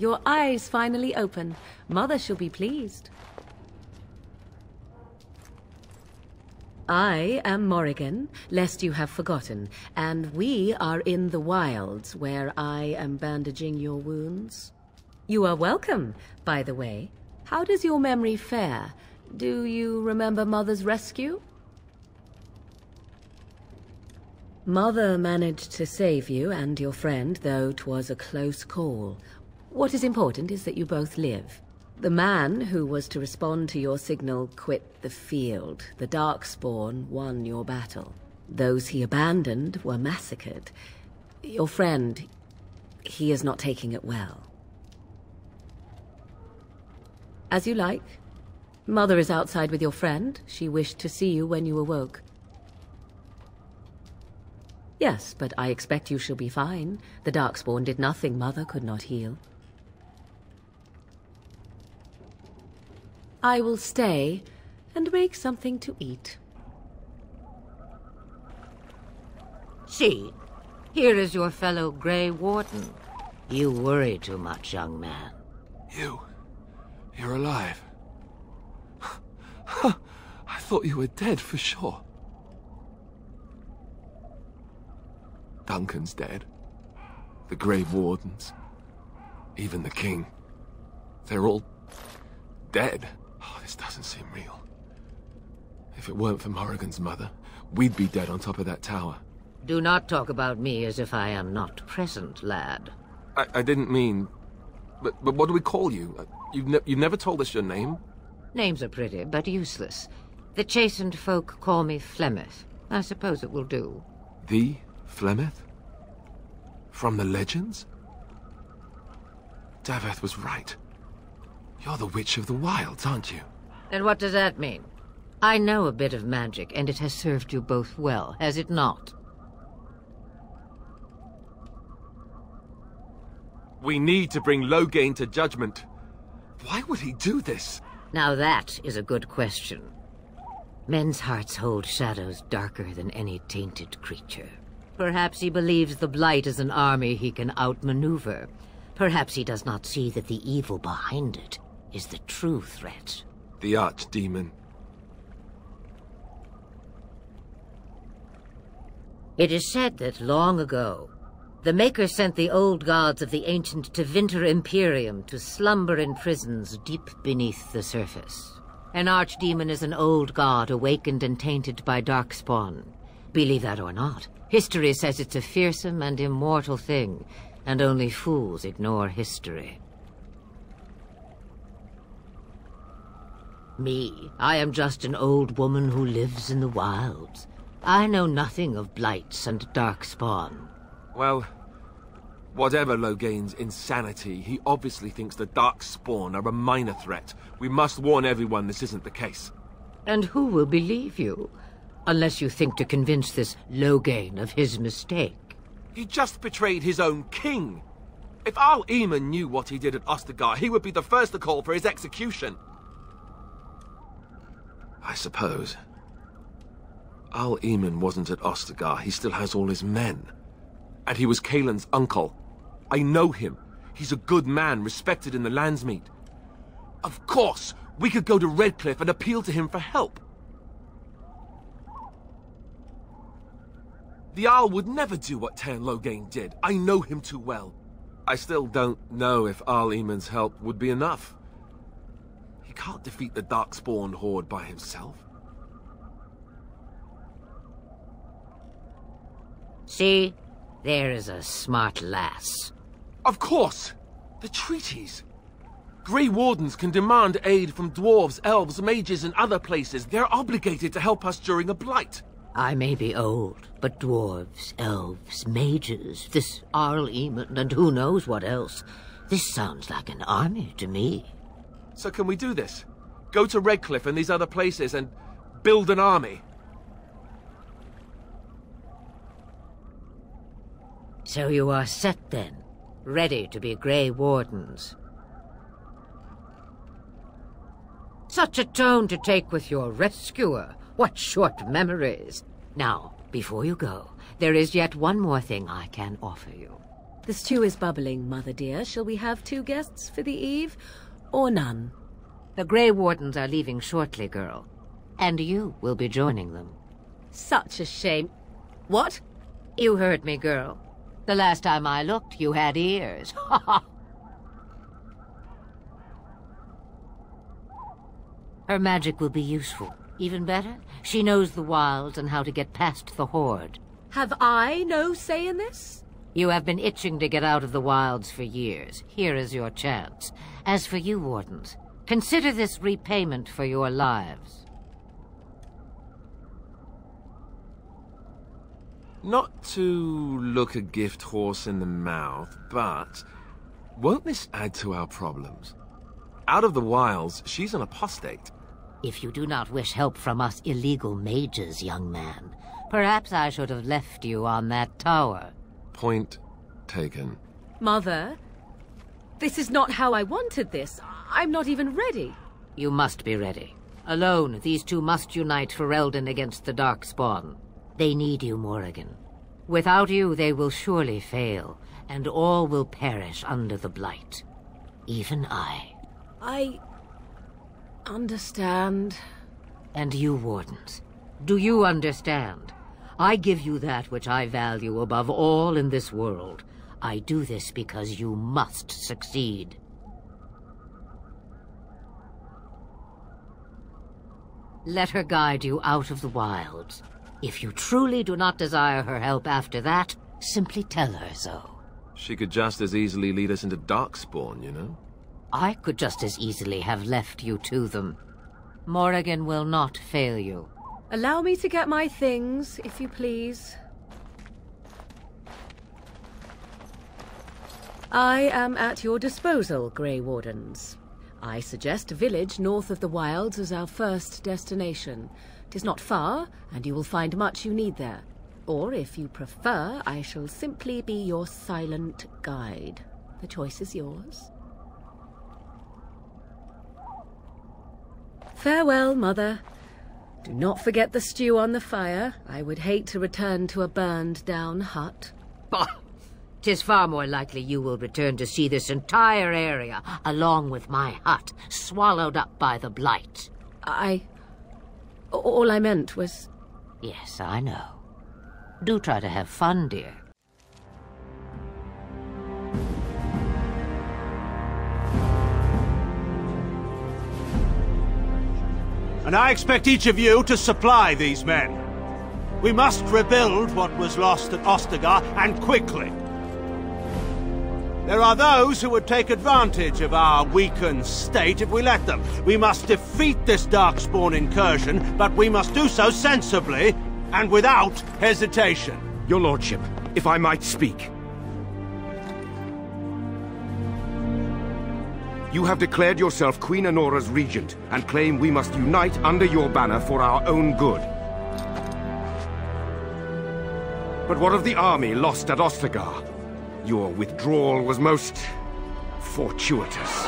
your eyes finally open. Mother shall be pleased. I am Morrigan, lest you have forgotten, and we are in the wilds where I am bandaging your wounds. You are welcome, by the way. How does your memory fare? Do you remember Mother's rescue? Mother managed to save you and your friend, though 'twas a close call. What is important is that you both live. The man who was to respond to your signal quit the field. The Darkspawn won your battle. Those he abandoned were massacred. Your friend, he is not taking it well. As you like. Mother is outside with your friend. She wished to see you when you awoke. Yes, but I expect you shall be fine. The Darkspawn did nothing Mother could not heal. I will stay and make something to eat. See, here is your fellow Grey Warden. You worry too much, young man. You're alive. I thought you were dead for sure. Duncan's dead. The Grey Wardens. Even the King. They're all dead. Oh, this doesn't seem real. If it weren't for Morrigan's mother, we'd be dead on top of that tower. Do not talk about me as if I am not present, lad. I didn't mean... But what do we call you? You've never told us your name? Names are pretty, but useless. The chastened folk call me Flemeth. I suppose it will do. The Flemeth? From the legends? Daveth was right. You're the Witch of the Wilds, aren't you? And what does that mean? I know a bit of magic, and it has served you both well, has it not? We need to bring Loghain to judgment. Why would he do this? Now that is a good question. Men's hearts hold shadows darker than any tainted creature. Perhaps he believes the Blight is an army he can outmaneuver. Perhaps he does not see that the evil behind it is the true threat. The Archdemon. It is said that long ago, the Maker sent the old gods of the ancient Tevinter Imperium to slumber in prisons deep beneath the surface. An archdemon is an old god awakened and tainted by Darkspawn. Believe that or not, history says it's a fearsome and immortal thing, and only fools ignore history. Me, I am just an old woman who lives in the wilds. I know nothing of blights and Darkspawn. Well, whatever Loghain's insanity, he obviously thinks the Darkspawn are a minor threat. We must warn everyone this isn't the case. And who will believe you? Unless you think to convince this Loghain of his mistake. He just betrayed his own king. If Al Eamon knew what he did at Ostagar, he would be the first to call for his execution. I suppose. Al Eamon wasn't at Ostagar. He still has all his men. And he was Kaelin's uncle. I know him. He's a good man, respected in the Landsmeet. Of course, we could go to Redcliffe and appeal to him for help. The Arl would never do what Tairn Loghain did. I know him too well. I still don't know if Al Eamon's help would be enough. He can't defeat the Darkspawn horde by himself. See? There is a smart lass. Of course! The treaties! Grey Wardens can demand aid from dwarves, elves, mages, and other places. They're obligated to help us during a blight. I may be old, but dwarves, elves, mages, this Arl Eamon, and who knows what else. This sounds like an army to me. So can we do this? Go to Redcliffe and these other places and build an army? So you are set then, ready to be Grey Wardens. Such a tone to take with your rescuer. What short memories. Now, before you go, there is yet one more thing I can offer you. The stew is bubbling, Mother dear. Shall we have 2 guests for the eve, or none? The Grey Wardens are leaving shortly, girl. And you will be joining them. Such a shame. What? You heard me, girl. The last time I looked, you had ears. Her magic will be useful. Even better, she knows the wilds and how to get past the Horde. Have I no say in this? You have been itching to get out of the wilds for years. Here is your chance. As for you, Wardens, consider this repayment for your lives. Not to look a gift horse in the mouth, but won't this add to our problems? Out of the wilds, she's an apostate. If you do not wish help from us illegal mages, young man, perhaps I should have left you on that tower. Point taken. Mother, this is not how I wanted this. I'm not even ready. You must be ready. Alone, these 2 must unite for Eldon against the Darkspawn. They need you, Morrigan. Without you, they will surely fail, and all will perish under the Blight. Even I. I understand. And you, Wardens, do you understand? I give you that which I value above all in this world. I do this because you must succeed. Let her guide you out of the wilds. If you truly do not desire her help after that, simply tell her so. She could just as easily lead us into Darkspawn, you know? I could just as easily have left you to them. Morrigan will not fail you. Allow me to get my things, if you please. I am at your disposal, Grey Wardens. I suggest a village north of the wilds as our first destination. 'Tis not far, and you will find much you need there. Or, if you prefer, I shall simply be your silent guide. The choice is yours. Farewell, Mother. Do not forget the stew on the fire. I would hate to return to a burned-down hut. Bah! 'Tis far more likely you will return to see this entire area, along with my hut, swallowed up by the Blight. All I meant was... Yes, I know. Do try to have fun, dear. And I expect each of you to supply these men. We must rebuild what was lost at Ostagar, and quickly. There are those who would take advantage of our weakened state if we let them. We must defeat this Darkspawn incursion, but we must do so sensibly and without hesitation. Your Lordship, if I might speak. You have declared yourself Queen Honora's regent, and claim we must unite under your banner for our own good. But what of the army lost at Ostagar? Your withdrawal was most fortuitous.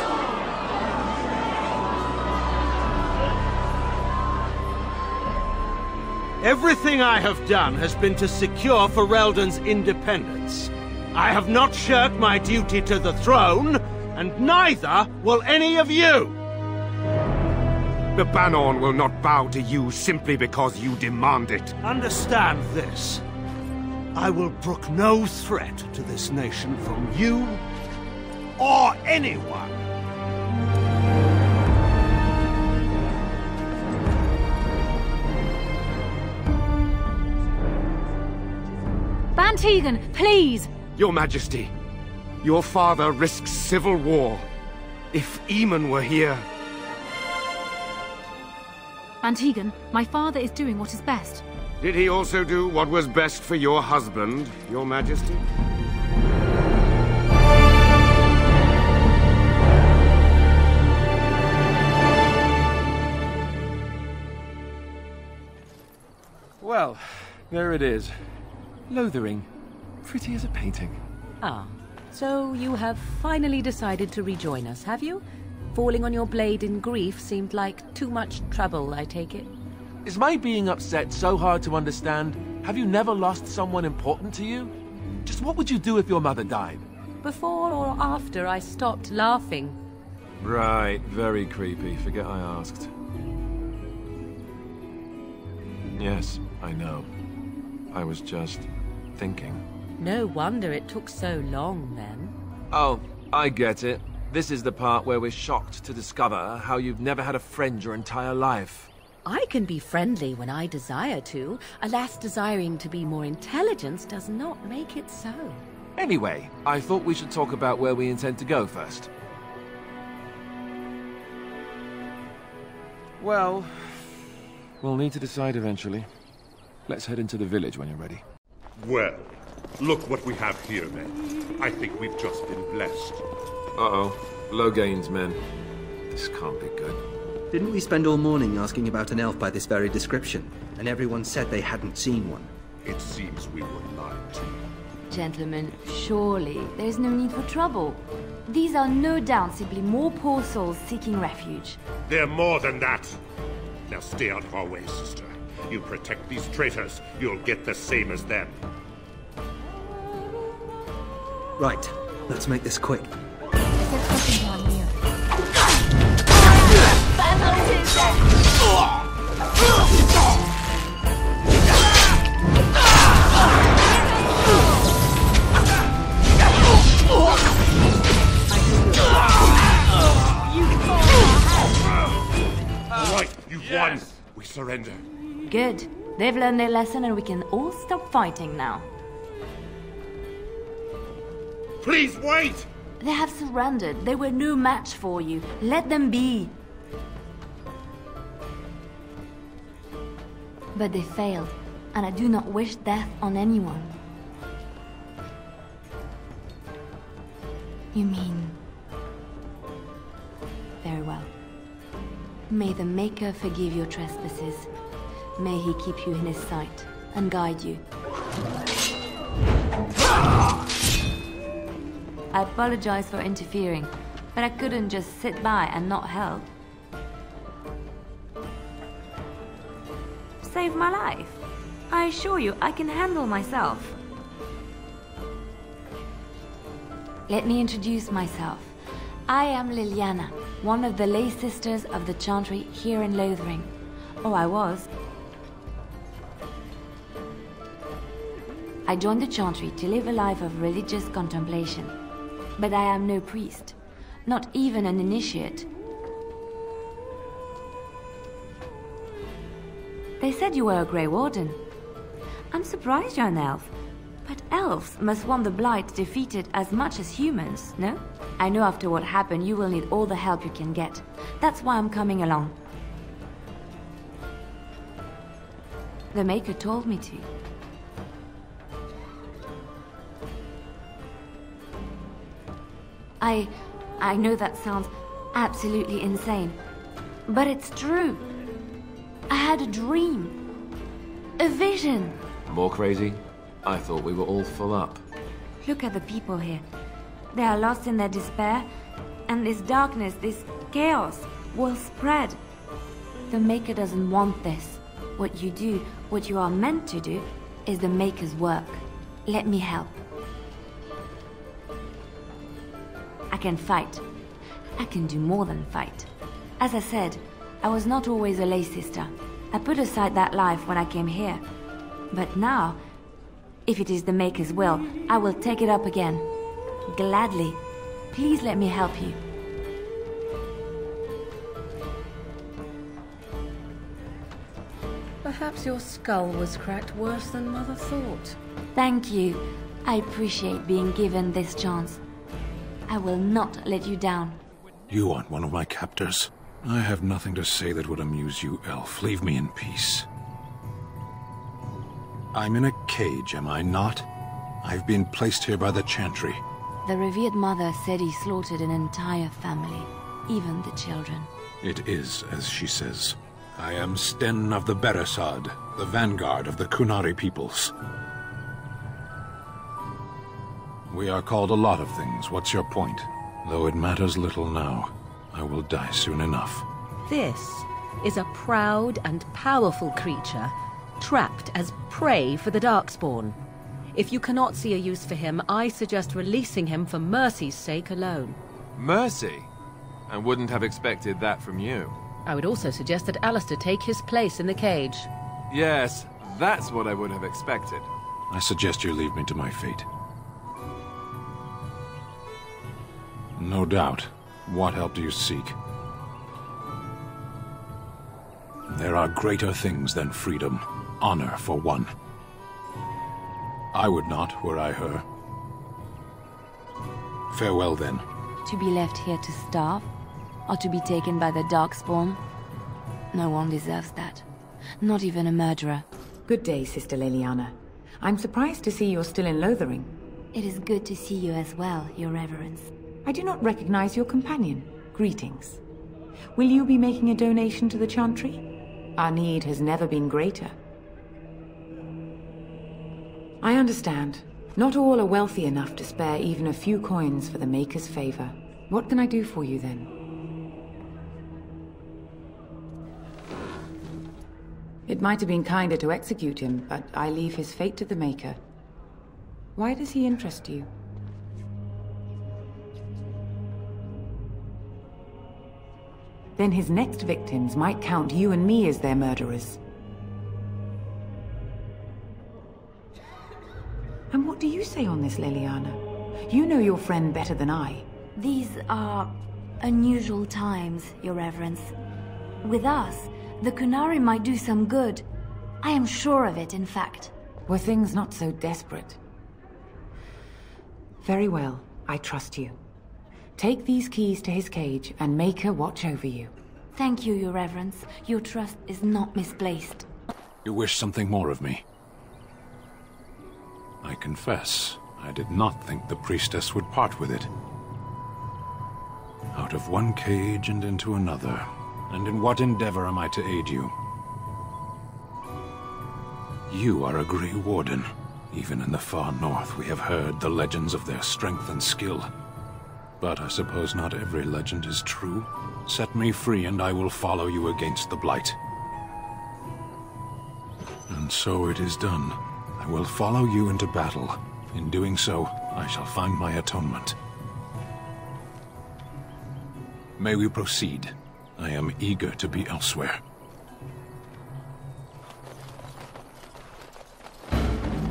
Everything I have done has been to secure Ferelden's independence. I have not shirked my duty to the throne, and neither will any of you! The Banon will not bow to you simply because you demand it. Understand this. I will brook no threat to this nation from you or anyone. Bantegan, please! Your Majesty, your father risks civil war. If Eamon were here... Bantegan, my father is doing what is best. Did he also do what was best for your husband, Your Majesty? Well, there it is. Lothering. Pretty as a painting. Ah, so you have finally decided to rejoin us, have you? Falling on your blade in grief seemed like too much trouble, I take it. Is my being upset so hard to understand? Have you never lost someone important to you? Just what would you do if your mother died? Before or after I stopped laughing? Right, very creepy. Forget I asked. Yes, I know. I was just thinking. No wonder it took so long, then. Oh, I get it. This is the part where we're shocked to discover how you've never had a friend your entire life. I can be friendly when I desire to. Alas, desiring to be more intelligent does not make it so. Anyway, I thought we should talk about where we intend to go first. Well, we'll need to decide eventually. Let's head into the village when you're ready. Well, look what we have here, men. I think we've just been blessed. Uh-oh. Low gains, men. This can't be good. Didn't we spend all morning asking about an elf by this very description, and everyone said they hadn't seen one? It seems we were lied to. Gentlemen, surely there's no need for trouble. These are no doubt simply more poor souls seeking refuge. They're more than that. Now stay out of our way, sister. You protect these traitors, you'll get the same as them. Right, let's make this quick. All right, you've won. We surrender. Good. They've learned their lesson and we can all stop fighting now. Please wait! They have surrendered. They were no match for you. Let them be. But they failed, and I do not wish death on anyone. You mean... Very well. May the Maker forgive your trespasses. May he keep you in his sight and guide you. I apologize for interfering, but I couldn't just sit by and not help. Save my life. I assure you, I can handle myself. Let me introduce myself. I am Liliana, one of the lay sisters of the Chantry here in Lothering. Or I was. I joined the Chantry to live a life of religious contemplation. But I am no priest, not even an initiate. They said you were a Grey Warden. I'm surprised you're an elf. But elves must want the Blight defeated as much as humans, no? I know after what happened you will need all the help you can get. That's why I'm coming along. The Maker told me to. I know that sounds absolutely insane, but it's true. I had a dream. A vision. More crazy? I thought we were all full up. Look at the people here. They are lost in their despair, and this darkness, this chaos, will spread. The Maker doesn't want this. What you do, what you are meant to do, is the Maker's work. Let me help. I can fight. I can do more than fight. As I said, I was not always a lay sister. I put aside that life when I came here. But now, if it is the Maker's will, I will take it up again. Gladly. Please let me help you. Perhaps your skull was cracked worse than Mother thought. Thank you. I appreciate being given this chance. I will not let you down. You aren't one of my captors. I have nothing to say that would amuse you, elf. Leave me in peace. I'm in a cage, am I not? I've been placed here by the Chantry. The revered mother said he slaughtered an entire family, even the children. It is, as she says. I am Sten of the Beresaad, the vanguard of the Kunari peoples. We are called a lot of things. What's your point? Though it matters little now. I will die soon enough. This is a proud and powerful creature, trapped as prey for the Darkspawn. If you cannot see a use for him, I suggest releasing him for mercy's sake alone. Mercy? I wouldn't have expected that from you. I would also suggest that Alistair take his place in the cage. Yes, that's what I would have expected. I suggest you leave me to my fate. No doubt. What help do you seek? There are greater things than freedom. Honor, for one. I would not, were I her. Farewell, then. To be left here to starve? Or to be taken by the Darkspawn? No one deserves that. Not even a murderer. Good day, Sister Leliana. I'm surprised to see you're still in Lothering. It is good to see you as well, Your Reverence. I do not recognize your companion. Greetings. Will you be making a donation to the Chantry? Our need has never been greater. I understand. Not all are wealthy enough to spare even a few coins for the Maker's favor. What can I do for you, then? It might have been kinder to execute him, but I leave his fate to the Maker. Why does he interest you? Then his next victims might count you and me as their murderers. And what do you say on this, Leliana? You know your friend better than I. These are unusual times, Your Reverence. With us, the Kunari might do some good. I am sure of it, in fact. Were things not so desperate? Very well, I trust you. Take these keys to his cage and make her watch over you. Thank you, Your Reverence. Your trust is not misplaced. You wish something more of me? I confess, I did not think the priestess would part with it. Out of one cage and into another. And in what endeavor am I to aid you? You are a Grey Warden. Even in the far north, we have heard the legends of their strength and skill. But I suppose not every legend is true. Set me free, and I will follow you against the Blight. And so it is done. I will follow you into battle. In doing so, I shall find my atonement. May we proceed? I am eager to be elsewhere.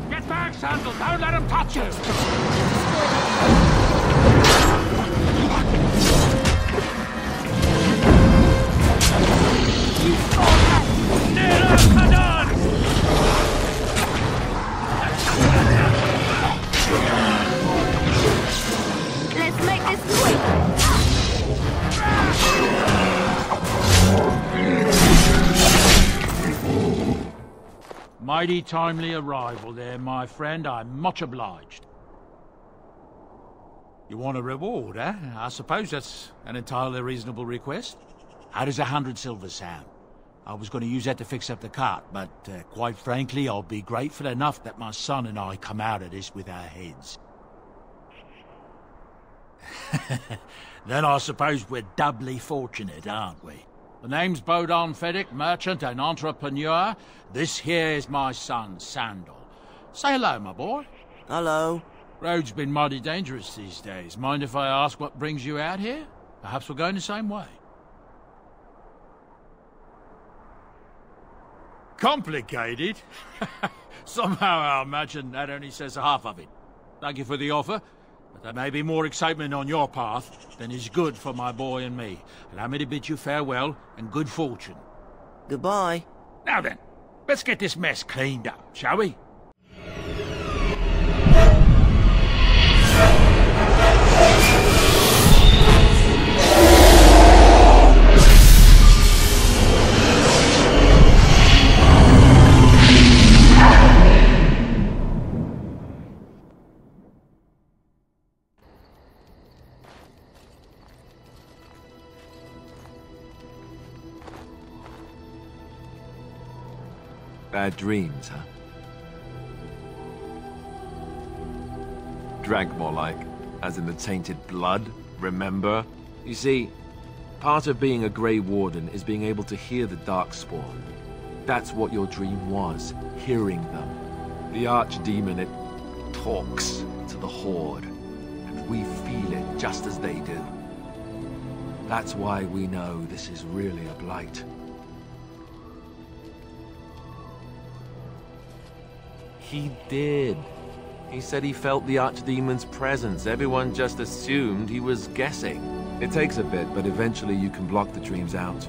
Get back, Sandal! Don't let him touch you! Let's make this quick! Mighty timely arrival there, my friend. I'm much obliged. You want a reward, eh? I suppose that's an entirely reasonable request. How does 100 silver sound? I was going to use that to fix up the cart, but quite frankly, I'll be grateful enough that my son and I come out of this with our heads. Then I suppose we're doubly fortunate, aren't we? The name's Bodon Feddick, merchant and entrepreneur. This here is my son, Sandal. Say hello, my boy. Hello. Road's been mighty dangerous these days. Mind if I ask what brings you out here? Perhaps we're going the same way. Complicated? Somehow I imagine that only says half of it. Thank you for the offer, but there may be more excitement on your path than is good for my boy and me. Allow me to bid you farewell and good fortune. Goodbye. Now then, let's get this mess cleaned up, shall we? Bad dreams, huh? Drank more like, as in the tainted blood, remember? You see, part of being a Grey Warden is being able to hear the Darkspawn. That's what your dream was, hearing them. The Archdemon, talks to the Horde, and we feel it just as they do. That's why we know this is really a blight. He did. He said he felt the Archdemon's presence. Everyone just assumed he was guessing. It takes a bit, but eventually you can block the dreams out.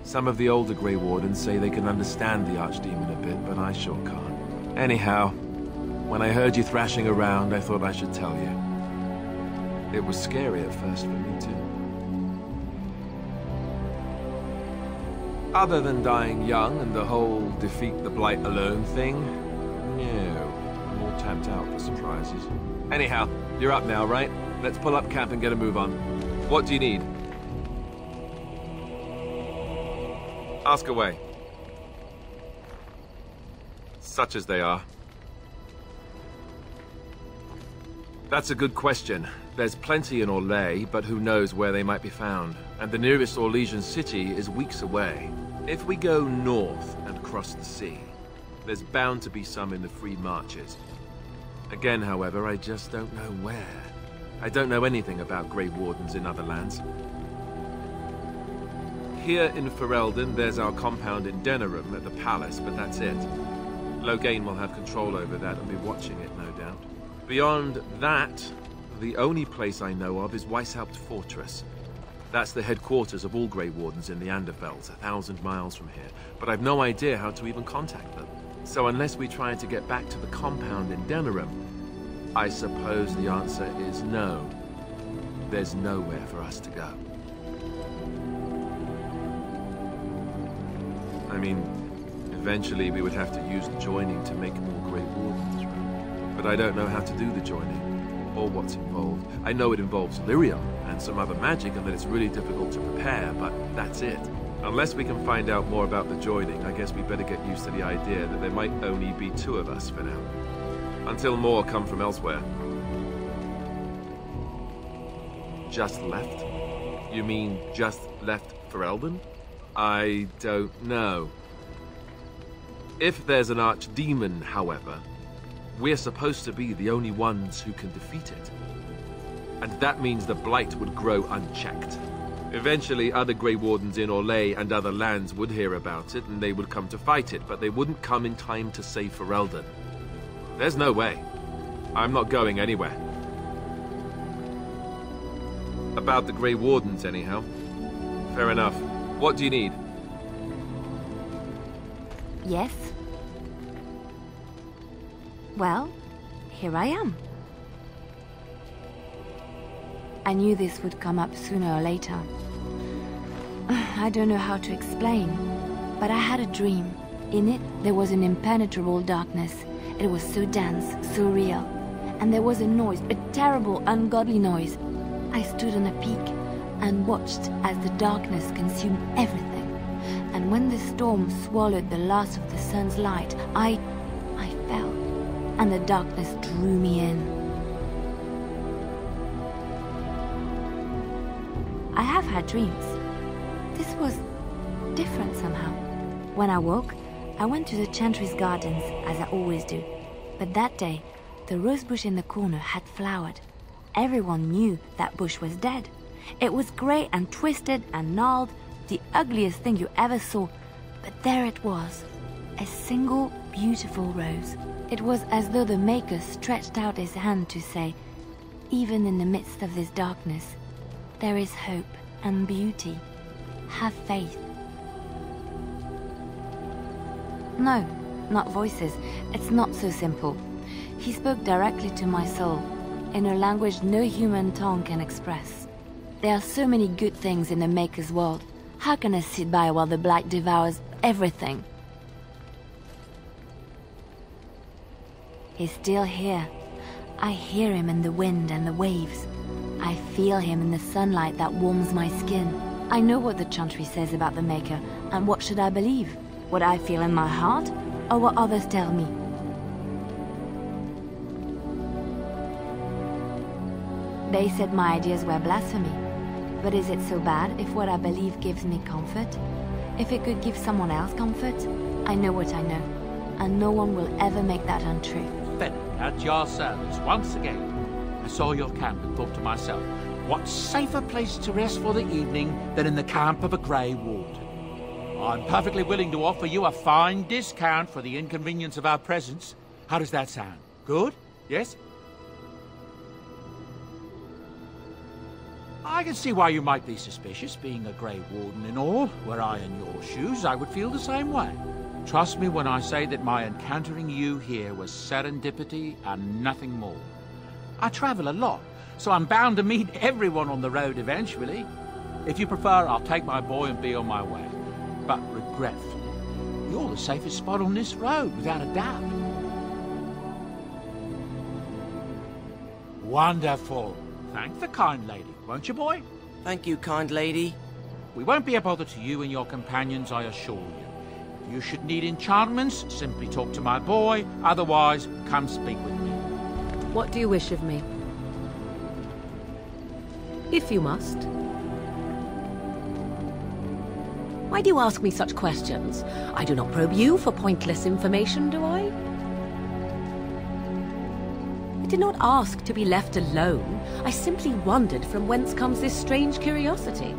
Some of the older Grey Wardens say they can understand the Archdemon a bit, but I sure can't. Anyhow, when I heard you thrashing around, I thought I should tell you. It was scary at first for me, too. Other than dying young and the whole defeat the Blight alone thing, no. I'm all tapped out for surprises. Anyhow, you're up now, right? Let's pull up camp and get a move on. What do you need? Ask away. Such as they are. That's a good question. There's plenty in Orlais, but who knows where they might be found. And the nearest Orlesian city is weeks away. If we go north and cross the sea, there's bound to be some in the Free Marches. Again, however, I just don't know where. I don't know anything about Grey Wardens in other lands. Here in Ferelden, there's our compound in Denerim at the palace, but that's it. Loghain will have control over that and be watching it, no doubt. Beyond that, the only place I know of is Weishaupt Fortress. That's the headquarters of all Grey Wardens in the Anderfells, 1,000 miles from here. But I've no idea how to even contact them. So unless we try to get back to the compound in Denerim, I suppose the answer is no. There's nowhere for us to go. I mean, eventually we would have to use the joining to make more Grey Wardens, right? But I don't know how to do the joining, or what's involved. I know it involves lyrium and some other magic, and that it's really difficult to prepare, but that's it. Unless we can find out more about the joining, I guess we better get used to the idea that there might only be 2 of us for now. Until more come from elsewhere. Just left? You mean just left Ferelden? I don't know. If there's an Archdemon, however, we're supposed to be the only ones who can defeat it. And that means the Blight would grow unchecked. Eventually, other Grey Wardens in Orlais and other lands would hear about it, and they would come to fight it, but they wouldn't come in time to save Ferelden. There's no way. I'm not going anywhere. About the Grey Wardens, anyhow. Fair enough. What do you need? Yes? Well, here I am. I knew this would come up sooner or later. I don't know how to explain, but I had a dream. In it, there was an impenetrable darkness. It was so dense, so real. And there was a noise, a terrible, ungodly noise. I stood on a peak and watched as the darkness consumed everything. And when the storm swallowed the last of the sun's light, I fell, and the darkness drew me in. I have had dreams. This was different somehow. When I woke, I went to the Chantry's gardens, as I always do. But that day, the rosebush in the corner had flowered. Everyone knew that bush was dead. It was grey and twisted and gnarled, the ugliest thing you ever saw. But there it was, a single beautiful rose. It was as though the Maker stretched out his hand to say, even in the midst of this darkness, there is hope and beauty. Have faith. No, not voices. It's not so simple. He spoke directly to my soul, in a language no human tongue can express. There are so many good things in the Maker's world. How can I sit by while the Blight devours everything? He's still here. I hear him in the wind and the waves. I feel him in the sunlight that warms my skin. I know what the Chantry says about the Maker, and what should I believe? What I feel in my heart, or what others tell me? They said my ideas were blasphemy. But is it so bad if what I believe gives me comfort? If it could give someone else comfort? I know what I know, and no one will ever make that untrue. Then, at your service once again. I saw your camp and thought to myself, what safer place to rest for the evening than in the camp of a Grey Warden? I'm perfectly willing to offer you a fine discount for the inconvenience of our presence. How does that sound? Good? Yes? I can see why you might be suspicious, being a Grey Warden and all. Were I in your shoes, I would feel the same way. Trust me when I say that my encountering you here was serendipity and nothing more. I travel a lot, so I'm bound to meet everyone on the road eventually. If you prefer, I'll take my boy and be on my way. But regretfully, you're the safest spot on this road, without a doubt. Wonderful. Thank the kind lady, won't you, boy? Thank you, kind lady. We won't be a bother to you and your companions, I assure you. If you should need enchantments, simply talk to my boy. Otherwise, come speak with me. What do you wish of me? If you must. Why do you ask me such questions? I do not probe you for pointless information, do I? I did not ask to be left alone. I simply wondered from whence comes this strange curiosity.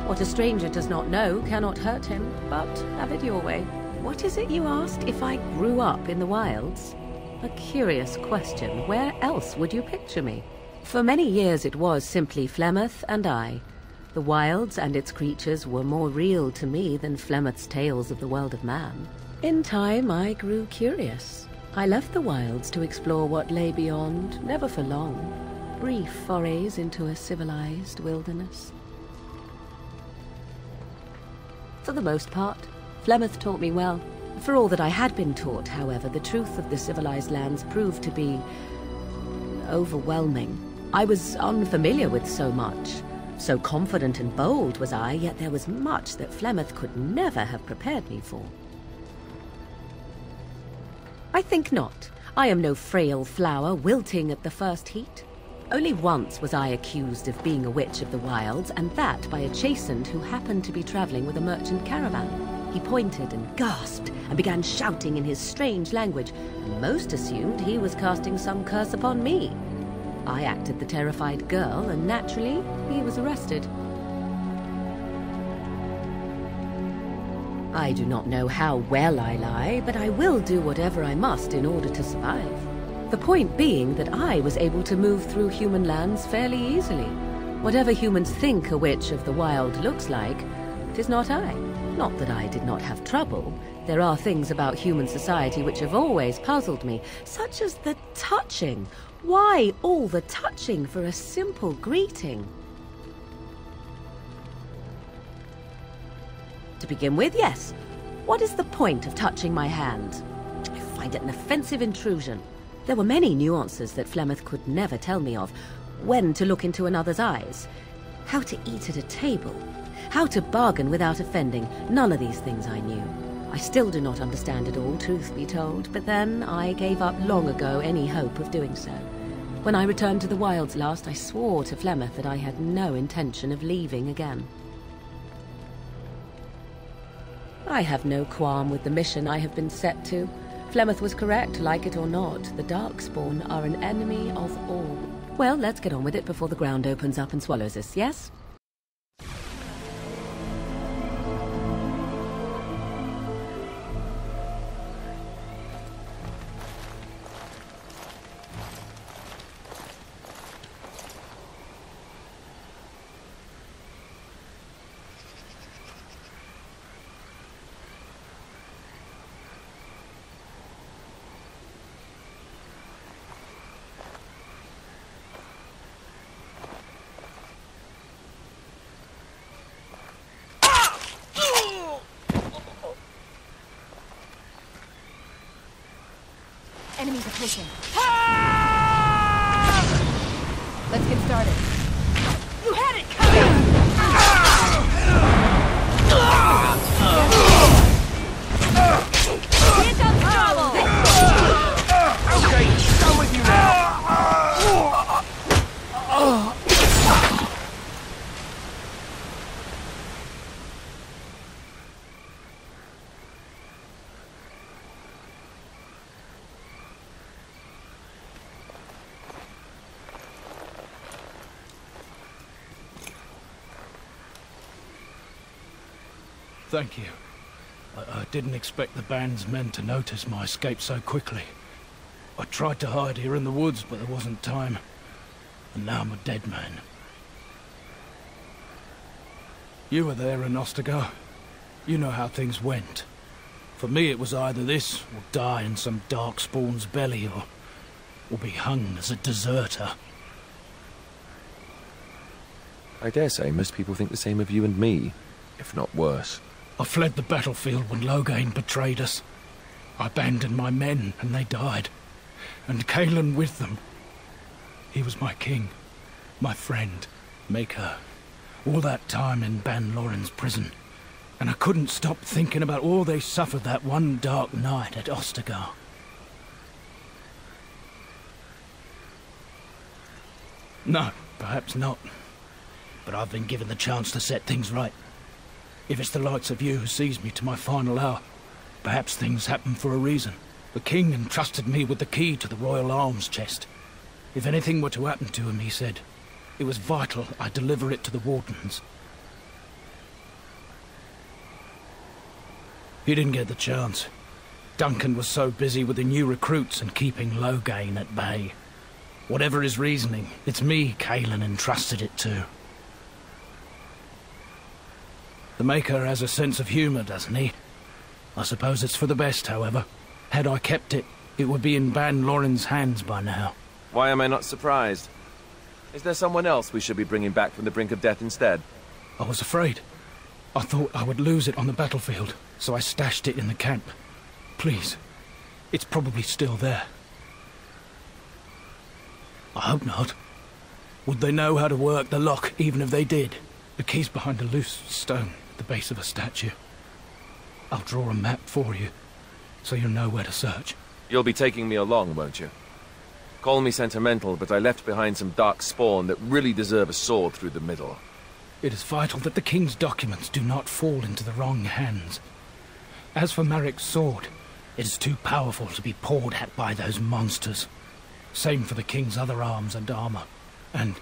What a stranger does not know cannot hurt him, but have it your way. What is it you asked if I grew up in the wilds? A curious question. Where else would you picture me? For many years it was simply Flemeth and I. The wilds and its creatures were more real to me than Flemeth's tales of the world of man. In time I grew curious. I left the wilds to explore what lay beyond, never for long. Brief forays into a civilized wilderness. For the most part, Flemeth taught me well. For all that I had been taught, however, the truth of the civilized lands proved to be overwhelming. I was unfamiliar with so much. So confident and bold was I, yet there was much that Flemeth could never have prepared me for. I think not. I am no frail flower wilting at the first heat. Only once was I accused of being a witch of the wilds, and that by a chastened who happened to be traveling with a merchant caravan. He pointed and gasped and began shouting in his strange language, and most assumed he was casting some curse upon me. I acted the terrified girl, and naturally, he was arrested. I do not know how well I lie, but I will do whatever I must in order to survive. The point being that I was able to move through human lands fairly easily. Whatever humans think a witch of the wild looks like, 'tis not I. Not that I did not have trouble. There are things about human society which have always puzzled me, such as the touching. Why all the touching for a simple greeting? To begin with, yes. What is the point of touching my hand? I find it an offensive intrusion. There were many nuances that Flemeth could never tell me of. When to look into another's eyes. How to eat at a table. How to bargain without offending. None of these things I knew. I still do not understand it all, truth be told, but then I gave up long ago any hope of doing so. When I returned to the wilds last, I swore to Flemeth that I had no intention of leaving again. I have no qualm with the mission I have been set to. Flemeth was correct, like it or not. The Darkspawn are an enemy of all. Well, let's get on with it before the ground opens up and swallows us, yes? Enemies approaching. Let's get started. You had it coming! Here comes trouble! Okay, done with you now! Thank you. I didn't expect the band's men to notice my escape so quickly. I tried to hide here in the woods, but there wasn't time. And now I'm a dead man. You were there in Ostagar. You know how things went. For me, it was either this, or die in some darkspawn's belly, or be hung as a deserter. I dare say most people think the same of you and me, if not worse. I fled the battlefield when Loghain betrayed us. I abandoned my men, and they died. And Cailan with them. He was my king, my friend, maker. All that time in Ban Loren's prison. And I couldn't stop thinking about all they suffered that one dark night at Ostagar. No, perhaps not. But I've been given the chance to set things right. If it's the likes of you who sees me to my final hour, perhaps things happen for a reason. The king entrusted me with the key to the royal arms chest. If anything were to happen to him, he said, it was vital I deliver it to the wardens. He didn't get the chance. Duncan was so busy with the new recruits and keeping Loghain at bay. Whatever his reasoning, it's me Cailan entrusted it to. The Maker has a sense of humour, doesn't he? I suppose it's for the best, however. Had I kept it, it would be in Ban Loren's hands by now. Why am I not surprised? Is there someone else we should be bringing back from the brink of death instead? I was afraid. I thought I would lose it on the battlefield, so I stashed it in the camp. Please, it's probably still there. I hope not. Would they know how to work the lock, even if they did? The key's behind a loose stone at the base of a statue. I'll draw a map for you, so you'll know where to search. You'll be taking me along, won't you? Call me sentimental, but I left behind some dark spawn that really deserve a sword through the middle. It is vital that the king's documents do not fall into the wrong hands. As for Marik's sword, it is too powerful to be pawed at by those monsters. Same for the king's other arms and armor. And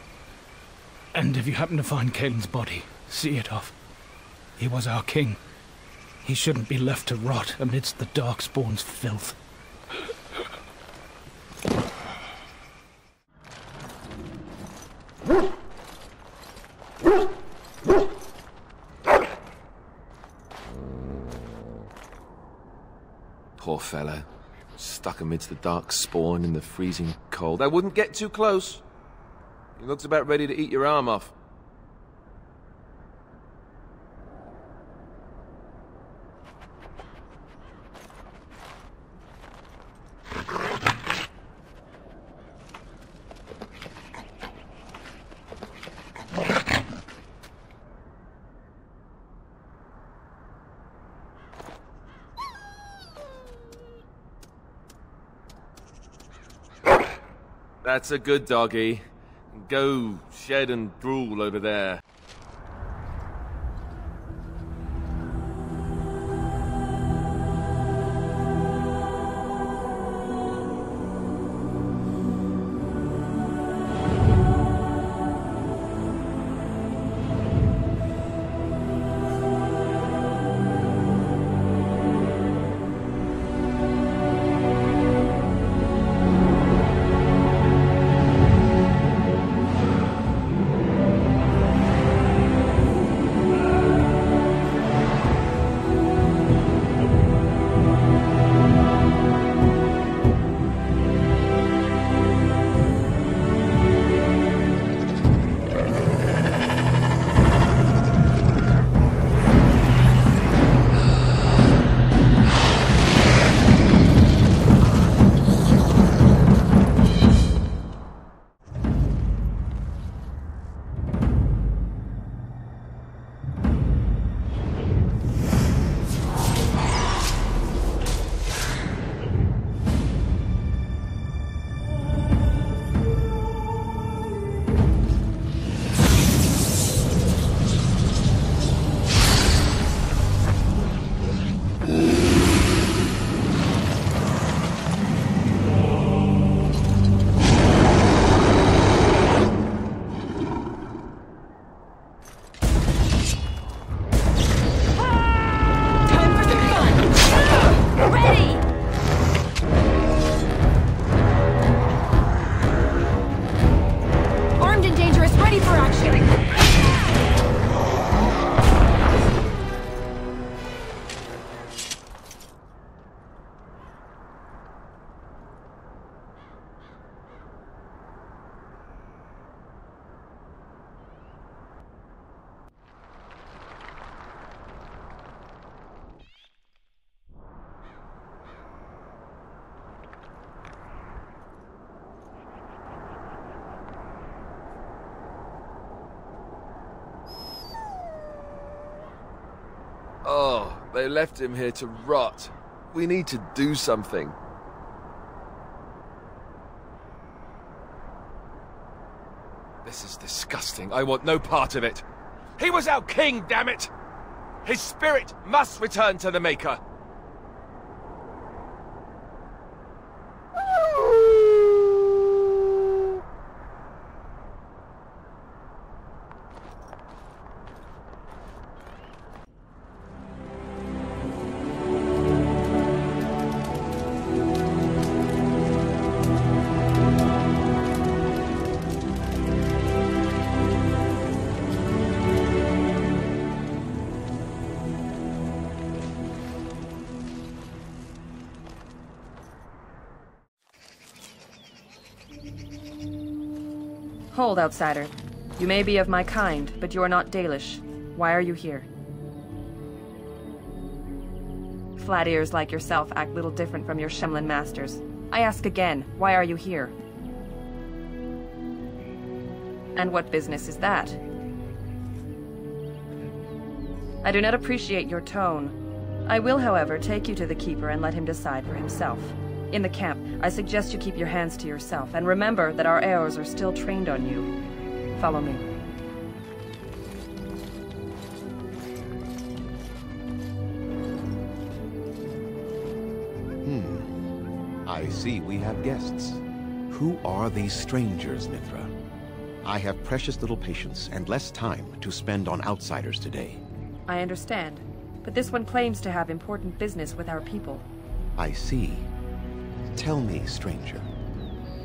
if you happen to find Cailan's body, see it off. He was our king. He shouldn't be left to rot amidst the Darkspawn's filth. Poor fellow. Stuck amidst the dark spawn in the freezing cold. I wouldn't get too close. He looks about ready to eat your arm off. That's a good doggy. Go shed and drool over there. They left him here to rot. We need to do something. This is disgusting. I want no part of it. He was our king, damn it! His spirit must return to the Maker. Hold, outsider. You may be of my kind, but you are not Dalish. Why are you here? Flat ears like yourself act little different from your Shemlin masters. I ask again, why are you here? And what business is that? I do not appreciate your tone. I will, however, take you to the Keeper and let him decide for himself. In the camp, I suggest you keep your hands to yourself, and remember that our arrows are still trained on you. Follow me. I see we have guests. Who are these strangers, Mithra? I have precious little patience and less time to spend on outsiders today. I understand, but this one claims to have important business with our people. I see. Tell me, stranger,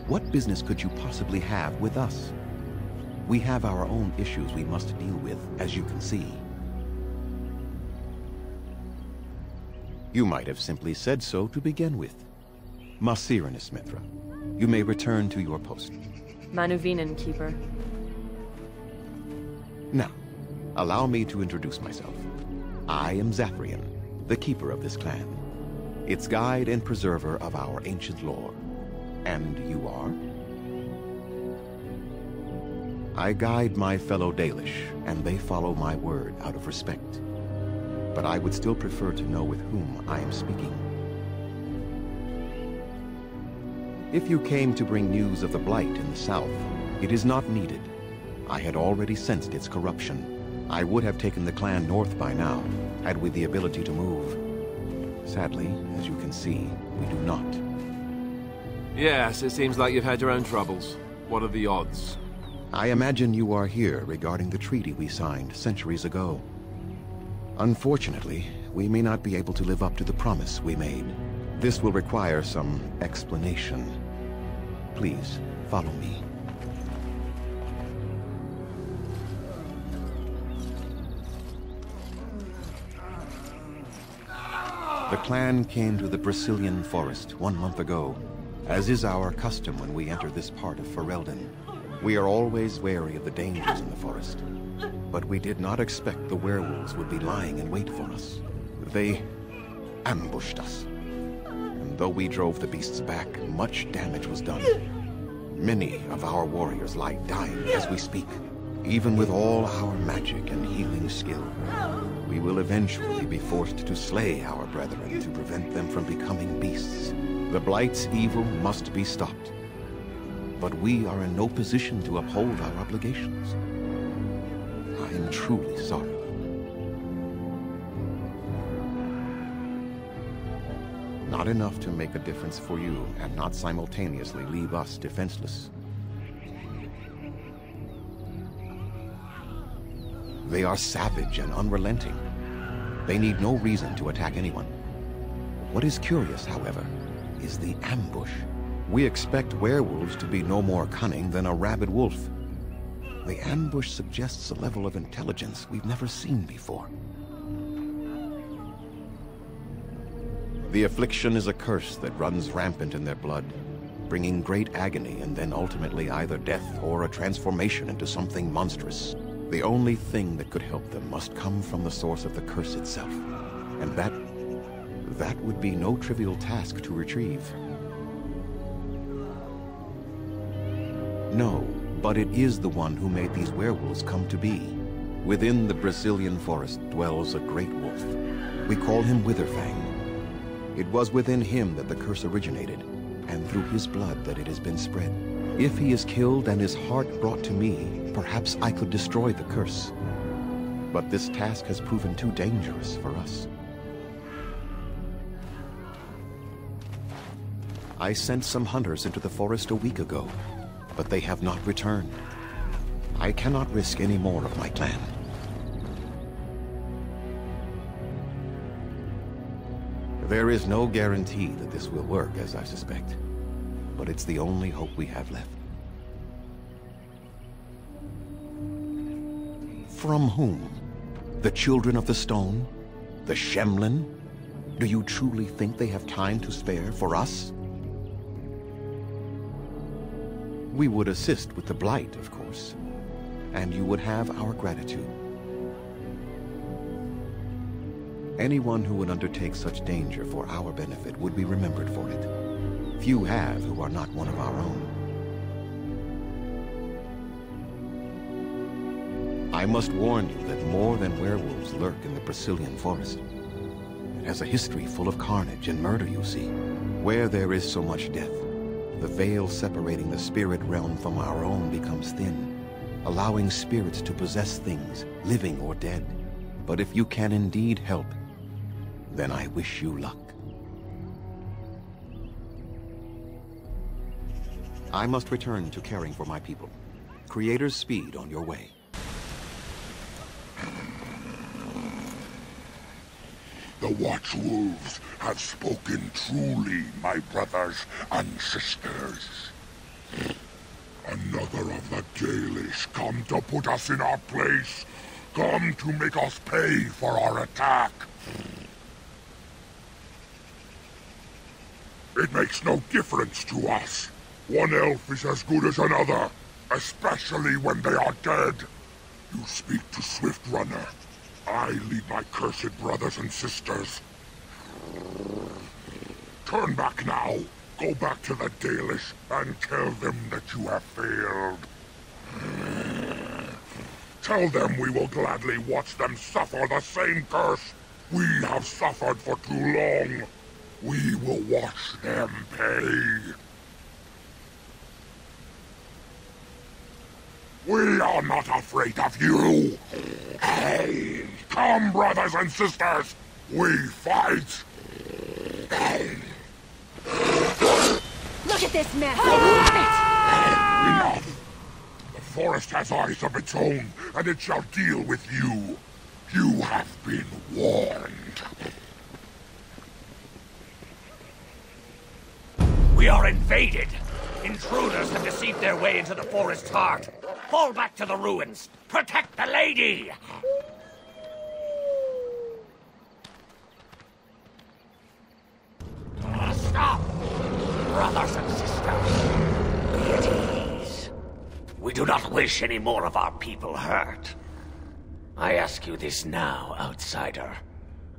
what business could you possibly have with us? We have our own issues we must deal with, as you can see. You might have simply said so to begin with. Masirinus, Mithra. You may return to your post. Manuvinen, Keeper. Now, allow me to introduce myself. I am Zathrian, the keeper of this clan. Its guide and preserver of our ancient lore. And you are? I guide my fellow Dalish, and they follow my word out of respect. But I would still prefer to know with whom I am speaking. If you came to bring news of the Blight in the south, it is not needed. I had already sensed its corruption. I would have taken the clan north by now, had we the ability to move. Sadly, as you can see, we do not. Yes, it seems like you've had your own troubles. What are the odds? I imagine you are here regarding the treaty we signed centuries ago. Unfortunately, we may not be able to live up to the promise we made. This will require some explanation. Please, follow me. The clan came to the Brazilian forest 1 month ago, as is our custom when we enter this part of Ferelden. We are always wary of the dangers in the forest, but we did not expect the werewolves would be lying in wait for us. They ambushed us, and though we drove the beasts back, much damage was done. Many of our warriors lie dying as we speak. Even with all our magic and healing skill, we will eventually be forced to slay our brethren to prevent them from becoming beasts. The Blight's evil must be stopped. But we are in no position to uphold our obligations. I am truly sorry. Not enough to make a difference for you, and not simultaneously leave us defenseless. They are savage and unrelenting. They need no reason to attack anyone. What is curious, however, is the ambush. We expect werewolves to be no more cunning than a rabid wolf. The ambush suggests a level of intelligence we've never seen before. The affliction is a curse that runs rampant in their blood, bringing great agony and then ultimately either death or a transformation into something monstrous. The only thing that could help them must come from the source of the curse itself. And that would be no trivial task to retrieve. No, but it is the one who made these werewolves come to be. Within the Brazilian forest dwells a great wolf. We call him Witherfang. It was within him that the curse originated, and through his blood that it has been spread. If he is killed and his heart brought to me, perhaps I could destroy the curse. But this task has proven too dangerous for us. I sent some hunters into the forest a week ago, but they have not returned. I cannot risk any more of my clan. There is no guarantee that this will work, as I suspect, but it's the only hope we have left. From whom? The Children of the Stone? The Shemlin? Do you truly think they have time to spare for us? We would assist with the Blight, of course, and you would have our gratitude. Anyone who would undertake such danger for our benefit would be remembered for it. Few have who are not one of our own. I must warn you that more than werewolves lurk in the Brazilian forest. It has a history full of carnage and murder, you see. Where there is so much death, the veil separating the spirit realm from our own becomes thin, allowing spirits to possess things, living or dead. But if you can indeed help, then I wish you luck. I must return to caring for my people. Creator's speed on your way. The Watchwolves have spoken truly, my brothers and sisters. Another of the Dalish come to put us in our place. Come to make us pay for our attack. It makes no difference to us. One elf is as good as another, especially when they are dead. You speak to Swiftrunner. I lead my cursed brothers and sisters. Turn back now. Go back to the Dalish and tell them that you have failed. Tell them we will gladly watch them suffer the same curse we have suffered for too long. We will watch them pay. We are not afraid of you. Hey, come, brothers and sisters. We fight. Look at this mess! Enough. The forest has eyes of its own, and it shall deal with you. You have been warned. We are invaded. Intruders have deceived their way into the forest's heart. Fall back to the ruins. Protect the lady! Stop! Brothers and sisters, be at ease. We do not wish any more of our people hurt. I ask you this now, outsider.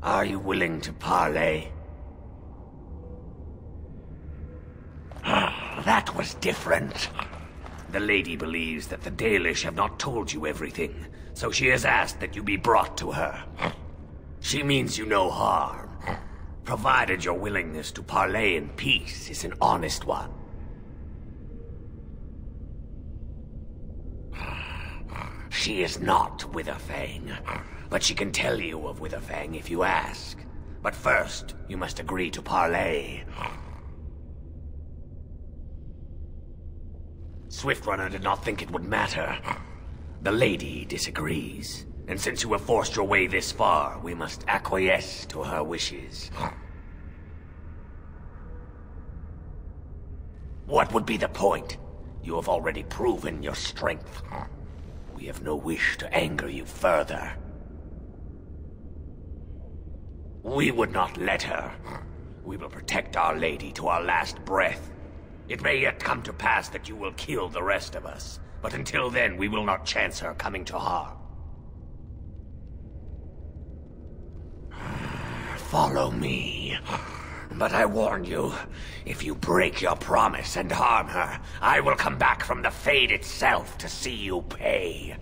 Are you willing to parley? That was different. The lady believes that the Dalish have not told you everything, so she has asked that you be brought to her. She means you no harm, provided your willingness to parley in peace is an honest one. She is not Witherfang, but she can tell you of Witherfang if you ask. But first, you must agree to parley. Swiftrunner did not think it would matter. The lady disagrees, and since you have forced your way this far, we must acquiesce to her wishes. What would be the point? You have already proven your strength. We have no wish to anger you further. We would not let her. We will protect our lady to our last breath. It may yet come to pass that you will kill the rest of us, but until then we will not chance her coming to harm. Follow me. But I warn you, if you break your promise and harm her, I will come back from the Fade itself to see you pay.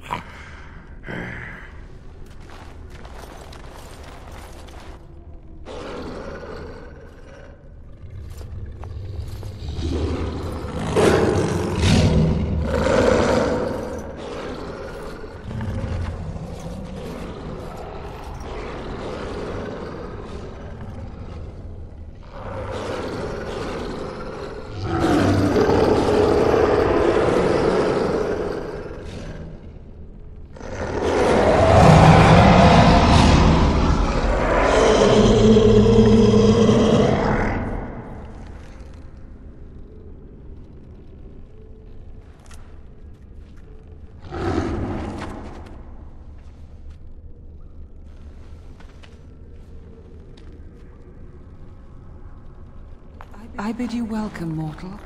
I bid you welcome, mortal.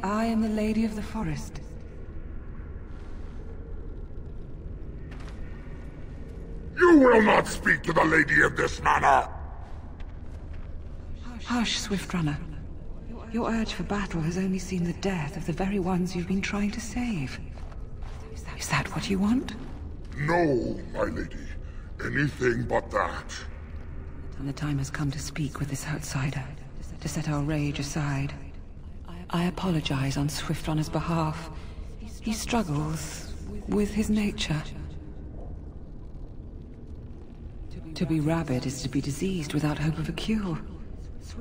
I am the Lady of the Forest. You will not speak to the Lady of this manor! Hush, Swift Runner. Your urge for battle has only seen the death of the very ones you've been trying to save. Is that what you want? No, my lady. Anything but that. And the time has come to speak with this outsider, to set our rage aside. I apologize on Swift Runner's behalf. He struggles with his nature. To be rabid is to be diseased without hope of a cure.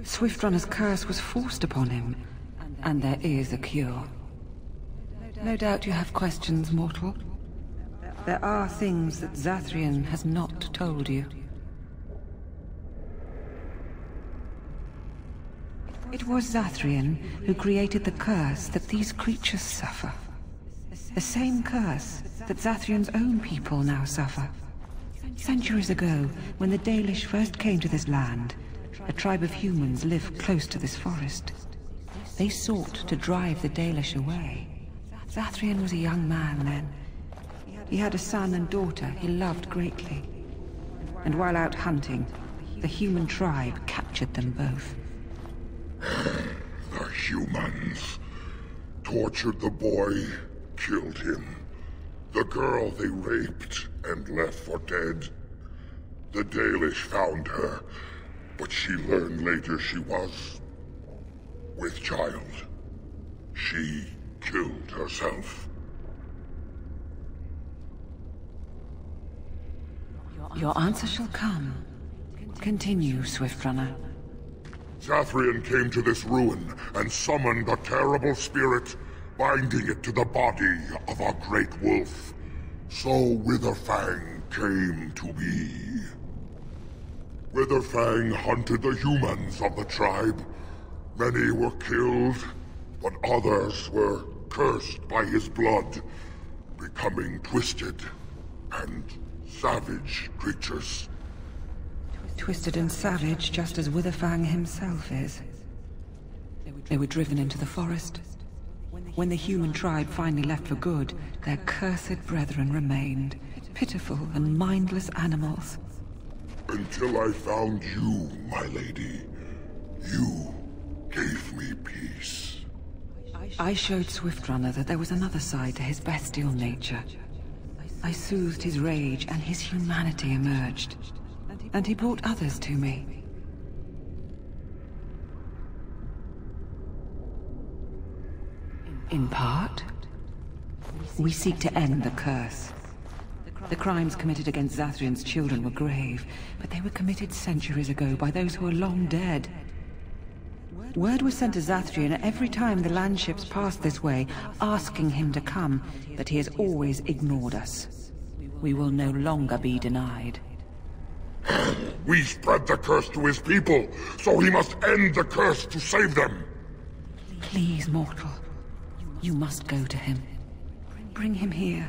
Swift Runner's curse was forced upon him, and there is a cure. No doubt you have questions, mortal. There are things that Zathrian has not told you. It was Zathrian who created the curse that these creatures suffer. The same curse that Zathrian's own people now suffer. Centuries ago, when the Dalish first came to this land, a tribe of humans lived close to this forest. They sought to drive the Dalish away. Zathrian was a young man then. He had a son and daughter he loved greatly. And while out hunting, the human tribe captured them both. The humans tortured the boy, killed him. The girl they raped and left for dead. The Dalish found her, but she learned later she was with child. She killed herself. Your answer shall come. Continue, Swift Runner. Zathrian came to this ruin and summoned a terrible spirit, binding it to the body of a great wolf. So Witherfang came to be. Witherfang hunted the humans of the tribe. Many were killed, but others were cursed by his blood, becoming twisted and savage creatures. Twisted and savage, just as Witherfang himself is. They were driven into the forest. When the human tribe finally left for good, their cursed brethren remained, pitiful and mindless animals. Until I found you, my lady. You gave me peace. I showed Swift Runner that there was another side to his bestial nature. I soothed his rage and his humanity emerged. And he brought others to me. In part, we seek to end the curse. The crimes committed against Zathrian's children were grave, but they were committed centuries ago by those who are long dead. Word was sent to Zathrian every time the landships passed this way, asking him to come, but he has always ignored us. We will no longer be denied. We spread the curse to his people, so he must end the curse to save them. Please, mortal. You must go to him. Bring him here.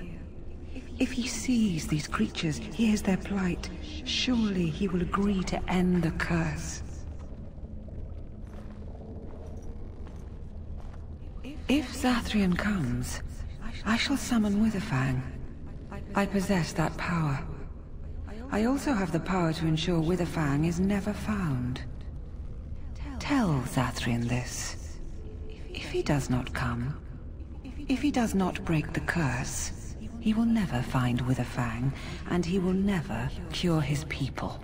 If he sees these creatures, hears their plight, surely he will agree to end the curse. If Zathrian comes, I shall summon Witherfang. I possess that power. I also have the power to ensure Witherfang is never found. Tell Zathrian this. If he does not come, if he does not break the curse, he will never find Witherfang, and he will never cure his people.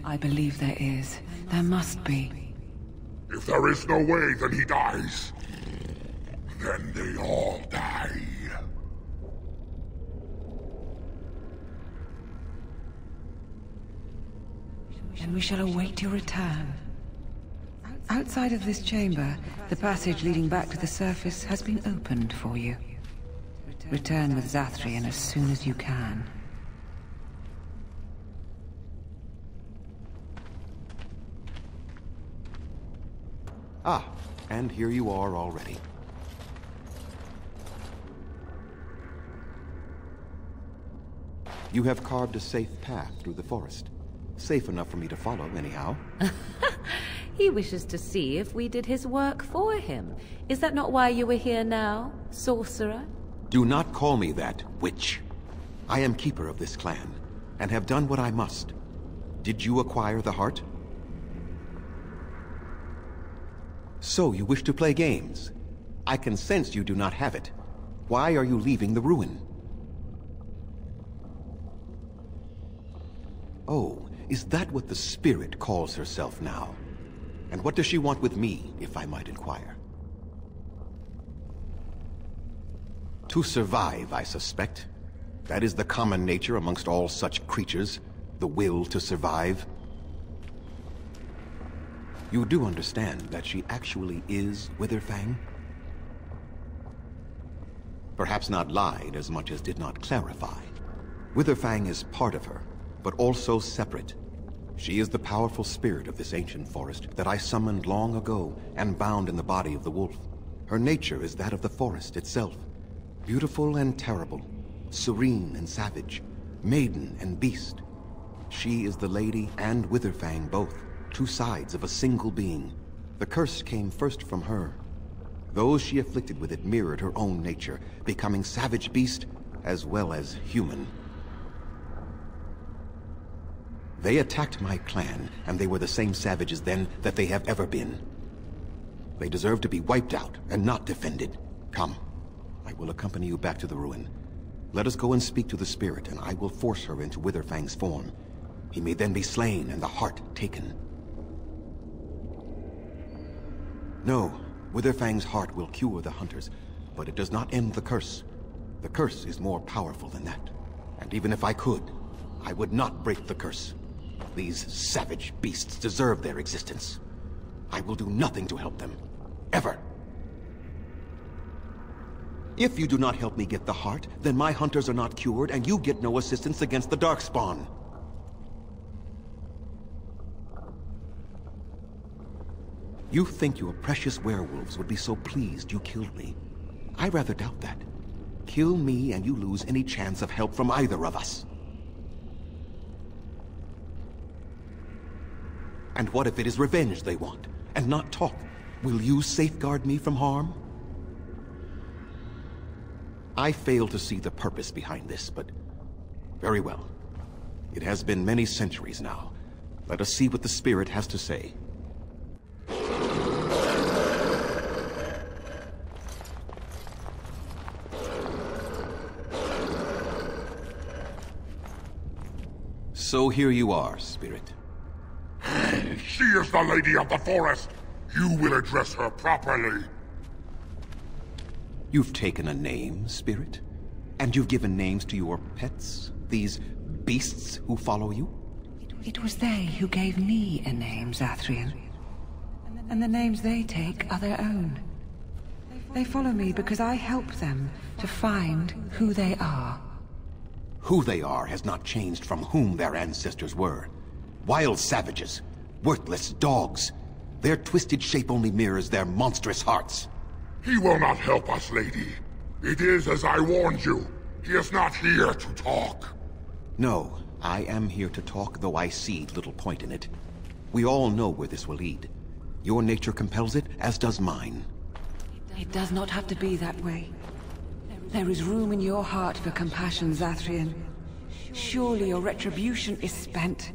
I believe there is. There must be. If there is no way, then he dies. Then they all die. And we shall await your return. Outside of this chamber, the passage leading back to the surface has been opened for you. Return with Zathrian as soon as you can. Ah, and here you are already. You have carved a safe path through the forest. Safe enough for me to follow, anyhow. He wishes to see if we did his work for him. Is that not why you were here now, sorcerer? Do not call me that, witch. I am keeper of this clan, and have done what I must. Did you acquire the heart? So you wish to play games? I can sense you do not have it. Why are you leaving the ruin? Oh, is that what the spirit calls herself now? And what does she want with me, if I might inquire? To survive, I suspect. That is the common nature amongst all such creatures, the will to survive. You do understand that she actually is Witherfang? Perhaps not lied as much as did not clarify. Witherfang is part of her, but also separate. She is the powerful spirit of this ancient forest that I summoned long ago and bound in the body of the wolf. Her nature is that of the forest itself. Beautiful and terrible, serene and savage, maiden and beast. She is the lady and Witherfang both, two sides of a single being. The curse came first from her. Those she afflicted with it mirrored her own nature, becoming savage beast as well as human. They attacked my clan, and they were the same savages then that they have ever been. They deserve to be wiped out and not defended. Come, I will accompany you back to the ruin. Let us go and speak to the spirit, and I will force her into Witherfang's form. He may then be slain and the heart taken. No, Witherfang's heart will cure the hunters, but it does not end the curse. The curse is more powerful than that. And even if I could, I would not break the curse. These savage beasts deserve their existence. I will do nothing to help them. Ever. If you do not help me get the heart, then my hunters are not cured, and you get no assistance against the Darkspawn. You think your precious werewolves would be so pleased you killed me. I rather doubt that. Kill me and you lose any chance of help from either of us. And what if it is revenge they want, and not talk? Will you safeguard me from harm? I fail to see the purpose behind this, but very well. It has been many centuries now. Let us see what the spirit has to say. So here you are, spirit. She is the lady of the forest. You will address her properly. You've taken a name, spirit? And you've given names to your pets? These beasts who follow you? It was they who gave me a name, Zathrian. And the names they take are their own. They follow me because I help them to find who they are. Who they are has not changed from whom their ancestors were. Wild savages. Worthless dogs. Their twisted shape only mirrors their monstrous hearts. He will not help us, lady. It is as I warned you. He is not here to talk. No, I am here to talk, though I see little point in it. We all know where this will lead. Your nature compels it, as does mine. It does not have to be that way. There is room in your heart for compassion, Zathrian. Surely your retribution is spent.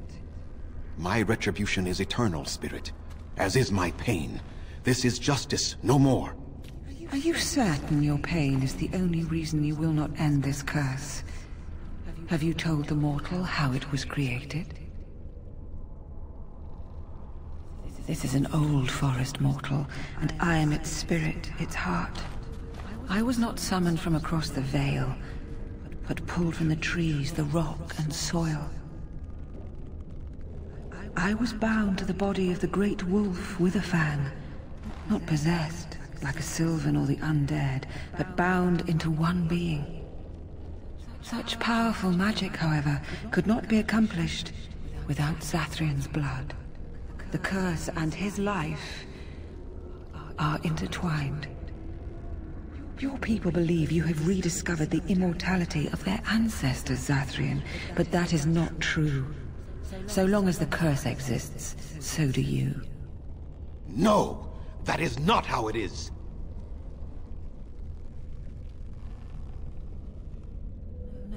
My retribution is eternal, spirit. As is my pain. This is justice, no more. Are you certain your pain is the only reason you will not end this curse? Have you told the mortal how it was created? This is an old forest, mortal, and I am its spirit, its heart. I was not summoned from across the Vale, but pulled from the trees, the rock and soil. I was bound to the body of the great wolf Witherfang, not possessed, like a Sylvan or the undead, but bound into one being. Such powerful magic, however, could not be accomplished without Zathrian's blood. The curse and his life are intertwined. Your people believe you have rediscovered the immortality of their ancestors, Zathrian, but that is not true. So long as the curse exists, so do you. No! That is not how it is!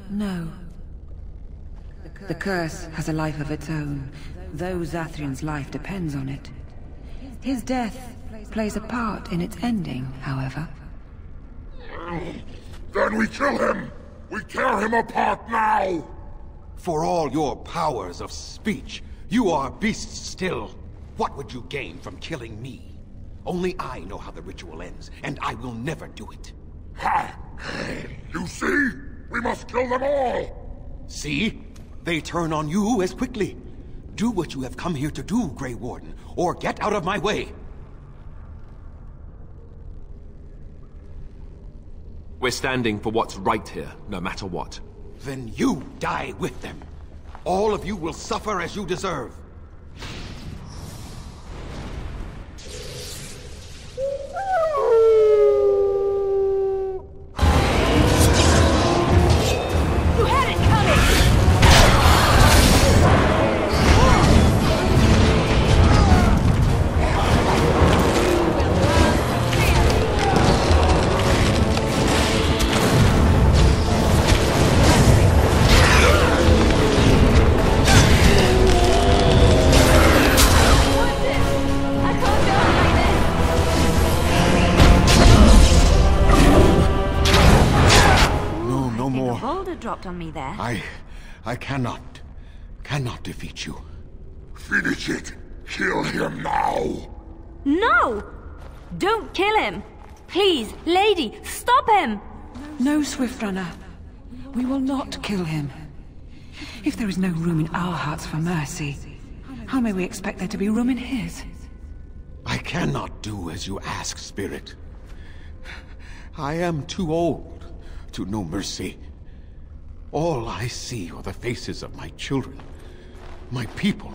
No. The curse has a life of its own, though Zathrian's life depends on it. His death plays a part in its ending, however. Then we kill him! We tear him apart now! For all your powers of speech, you are beasts still. What would you gain from killing me? Only I know how the ritual ends, and I will never do it. Ha! You see? We must kill them all! See? They turn on you as quickly. Do what you have come here to do, Grey Warden, or get out of my way. We're standing for what's right here, no matter what. Then you die with them. All of you will suffer as you deserve. You had it coming! Dropped on me there. I cannot defeat you. Finish it! Kill him now! No! Don't kill him! Please, lady, stop him! No, Swift Runner. We will not kill him. If there is no room in our hearts for mercy, how may we expect there to be room in his? I cannot do as you ask, Spirit. I am too old to know mercy. All I see are the faces of my children, my people.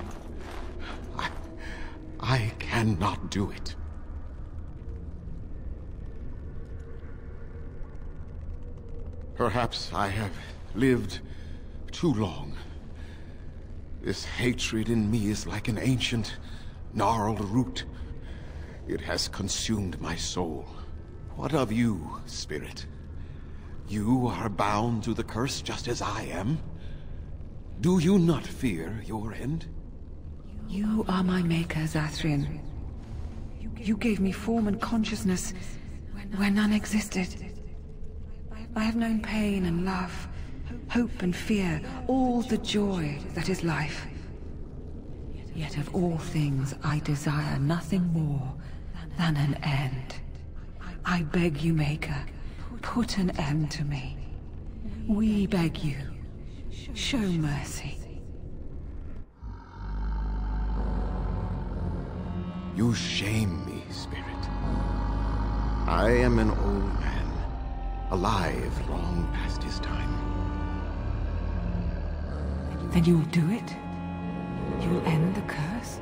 I cannot do it. Perhaps I have lived too long. This hatred in me is like an ancient, gnarled root. It has consumed my soul. What of you, Spirit? You are bound to the curse just as I am. Do you not fear your end? You are my maker, Zathrian. You gave me form and consciousness where none existed. I have known pain and love, hope and fear, all the joy that is life. Yet of all things, I desire nothing more than an end. I beg you, Maker, put an end to me. We beg you, show mercy. You shame me, Spirit. I am an old man, alive long past his time. Then you'll do it? You'll end the curse?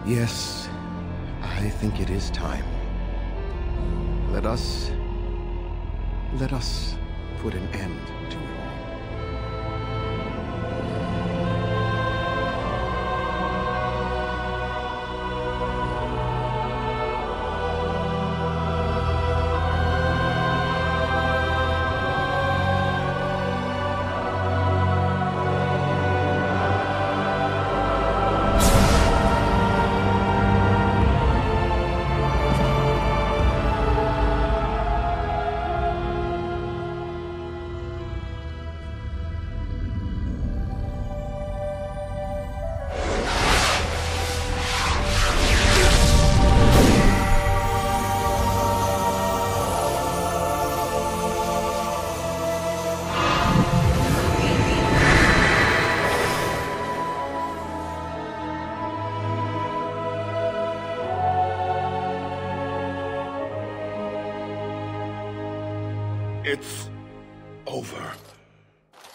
Yes, I think it is time. Let us put an end to it all. It's over.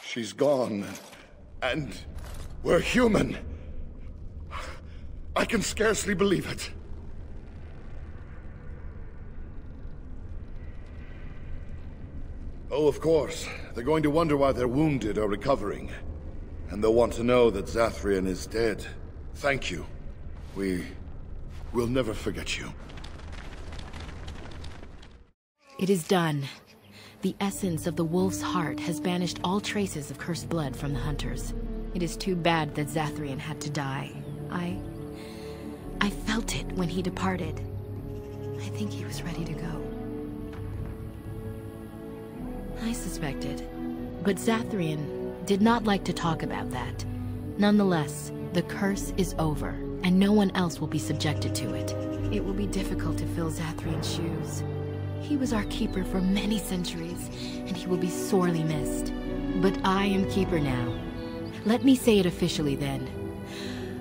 She's gone, and we're human. I can scarcely believe it. Oh, of course. They're going to wonder why their wounded are recovering. And they'll want to know that Zathrian is dead. Thank you. We'll never forget you. It is done. The essence of the wolf's heart has banished all traces of cursed blood from the hunters. It is too bad that Zathrian had to die. I felt it when he departed. I think he was ready to go. I suspected. But Zathrian did not like to talk about that. Nonetheless, the curse is over, and no one else will be subjected to it. It will be difficult to fill Zathrian's shoes. He was our keeper for many centuries, and he will be sorely missed. But I am keeper now. Let me say it officially then.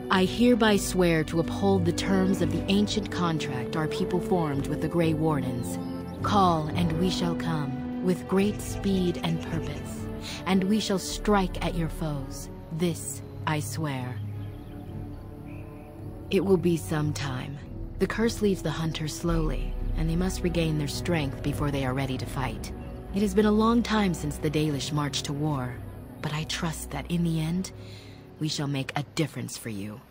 I hereby swear to uphold the terms of the ancient contract our people formed with the Grey Wardens. Call, and we shall come, with great speed and purpose, and we shall strike at your foes. This I swear. It will be some time. The curse leaves the hunters slowly, and they must regain their strength before they are ready to fight. It has been a long time since the Dalish marched to war, but I trust that in the end, we shall make a difference for you.